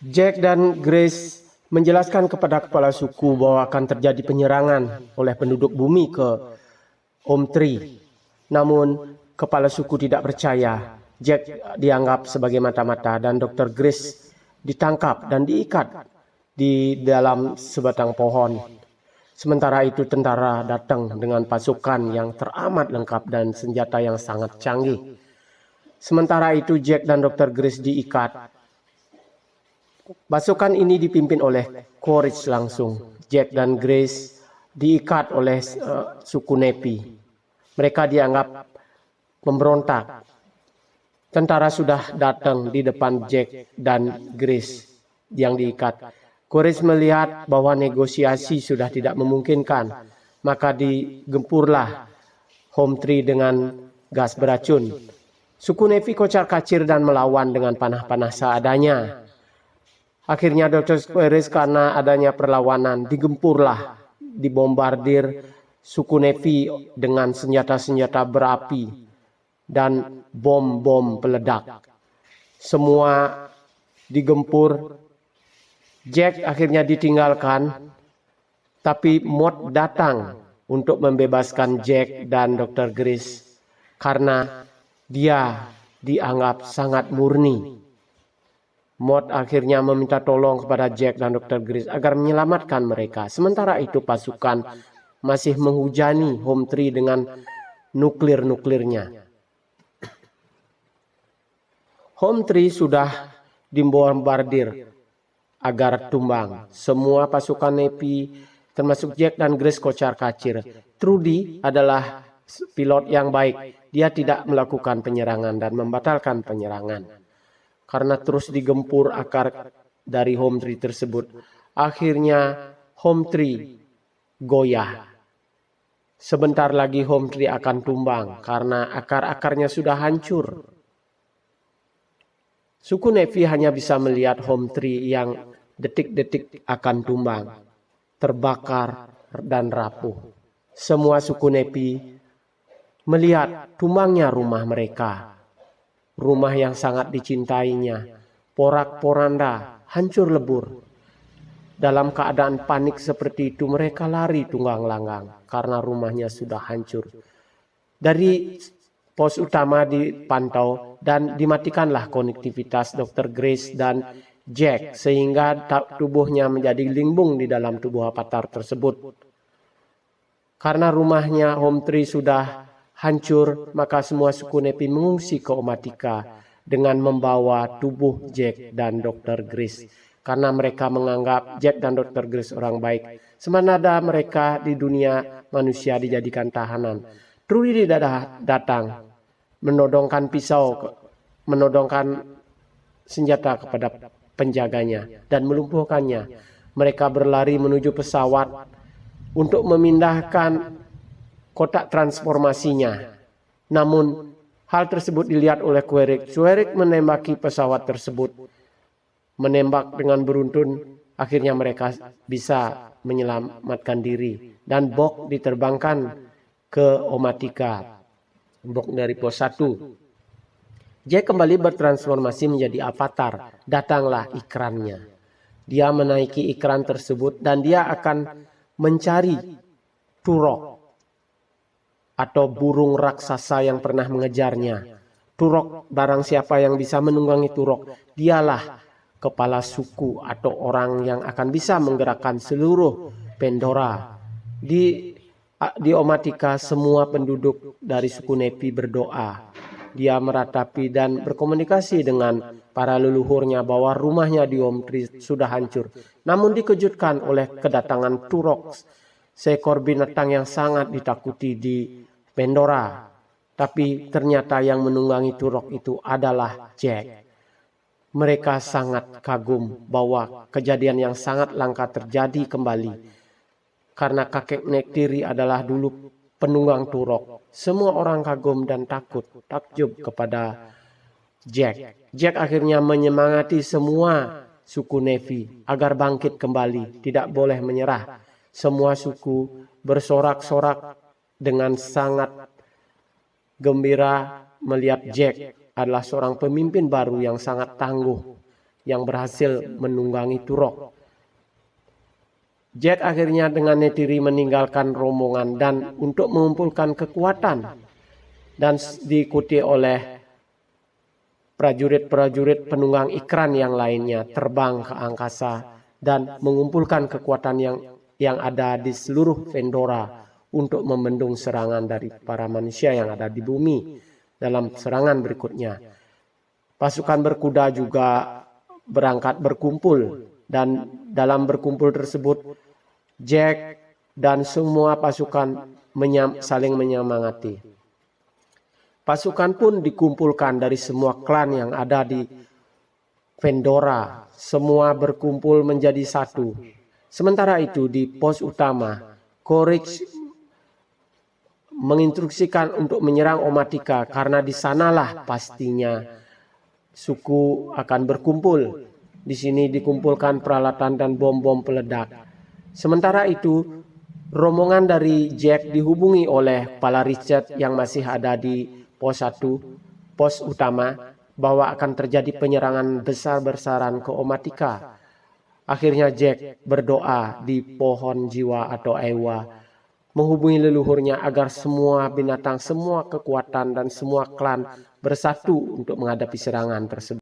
Jack dan Grace menjelaskan kepada kepala suku bahwa akan terjadi penyerangan oleh penduduk bumi ke Home Tree. Namun, kepala suku tidak percaya. Jack dianggap sebagai mata-mata dan Dr. Grace ditangkap dan diikat di dalam sebatang pohon. Sementara itu tentara datang dengan pasukan yang teramat lengkap dan senjata yang sangat canggih. Sementara itu Jack dan Dr. Grace diikat. Pasukan ini dipimpin oleh Quaritch langsung. Jack dan Grace diikat oleh suku Nepi. Mereka dianggap pemberontak. Tentara sudah datang di depan Jack dan Grace yang diikat. Quaritch melihat bahwa negosiasi sudah tidak memungkinkan. Maka digempurlah Home Tree dengan gas beracun. Suku Nepi kocar-kacir dan melawan dengan panah-panah seadanya. Akhirnya Dr. Quaritch karena adanya perlawanan digempurlah, dibombardir suku Nepi dengan senjata-senjata berapi dan bom-bom peledak. Semua digempur. Jack akhirnya ditinggalkan, tapi Maud datang untuk membebaskan Jack dan Dr. Grace karena dia dianggap sangat murni. Maud akhirnya meminta tolong kepada Jack dan Dr. Grace agar menyelamatkan mereka. Sementara itu pasukan masih menghujani Home Tree dengan nuklir-nuklirnya. Home Tree sudah dibombardir agar tumbang. Semua pasukan Nepi termasuk Jack dan Grace kocar-kacir. Trudy adalah pilot yang baik. Dia tidak melakukan penyerangan dan membatalkan penyerangan. Karena terus digempur akar dari Home Tree tersebut. Akhirnya Home Tree goyah. Sebentar lagi Home Tree akan tumbang karena akar-akarnya sudah hancur. Suku Nepi hanya bisa melihat Home Tree yang detik-detik akan tumbang, terbakar dan rapuh. Semua suku Nepi melihat tumbangnya rumah mereka. Rumah yang sangat dicintainya, porak-poranda, hancur lebur. Dalam keadaan panik seperti itu mereka lari tunggang-langgang karena rumahnya sudah hancur. Dari pos utama dipantau dan dimatikanlah konektivitas Dr. Grace dan Jack sehingga tubuhnya menjadi limbung di dalam tubuh avatar tersebut. Karena rumahnya Home Tree sudah hancur, maka semua suku Nepi mengungsi ke Omatika dengan membawa tubuh Jack dan Dr. Grace. Karena mereka menganggap Jack dan Dr. Grace orang baik. Semanada mereka di dunia manusia dijadikan tahanan. Trudy datang menodongkan pisau, menodongkan senjata kepada penjaganya dan melumpuhkannya. Mereka berlari menuju pesawat untuk memindahkan kotak transformasinya. Namun hal tersebut dilihat oleh Quaritch. Quaritch menembaki pesawat tersebut, menembak dengan beruntun. Akhirnya mereka bisa menyelamatkan diri dan Bok diterbangkan ke Omatika. Bok dari pos 1. Jack kembali bertransformasi menjadi avatar. Datanglah ikrannya. Dia menaiki ikran tersebut dan dia akan mencari Turok atau burung raksasa yang pernah mengejarnya. Turok, barang siapa yang bisa menunggangi Turok, dialah kepala suku atau orang yang akan bisa menggerakkan seluruh Pandora. Di Omatika semua penduduk dari suku Nepi berdoa. Dia meratapi dan berkomunikasi dengan para leluhurnya bahwa rumahnya di Home Tree sudah hancur. Namun dikejutkan oleh kedatangan Turok, seekor binatang yang sangat ditakuti di Pandora. Tapi ternyata yang menunggangi Turok itu adalah Jack. Mereka sangat kagum bahwa kejadian yang sangat langka terjadi kembali. Karena kakek Nektiri adalah dulu penunggang Turok. Semua orang kagum dan takjub kepada Jack. Jack akhirnya menyemangati semua suku Nepi agar bangkit kembali, tidak boleh menyerah. Semua suku bersorak-sorak dengan sangat gembira melihat Jack adalah seorang pemimpin baru yang sangat tangguh. yang berhasil menunggangi Turok. Jack akhirnya dengan Neytiri meninggalkan rombongan dan untuk mengumpulkan kekuatan dan diikuti oleh prajurit-prajurit penunggang ikran yang lainnya terbang ke angkasa dan mengumpulkan kekuatan yang ada di seluruh Vendora untuk membendung serangan dari para manusia yang ada di bumi dalam serangan berikutnya. Pasukan berkuda juga berangkat berkumpul, dan dalam berkumpul tersebut Jack dan semua pasukan saling menyemangati. Pasukan pun dikumpulkan dari semua klan yang ada di Vendora. Semua berkumpul menjadi satu. Sementara itu di pos utama, Courage menginstruksikan untuk menyerang Omatika karena di sanalah pastinya suku akan berkumpul. Di sini dikumpulkan peralatan dan bom-bom peledak. Sementara itu, rombongan dari Jack dihubungi oleh Kepala Richard yang masih ada di pos 1, pos utama, bahwa akan terjadi penyerangan besar-besaran ke Omatika. Akhirnya Jack berdoa di pohon jiwa atau Ewa, menghubungi leluhurnya agar semua binatang, semua kekuatan dan semua klan bersatu untuk menghadapi serangan tersebut.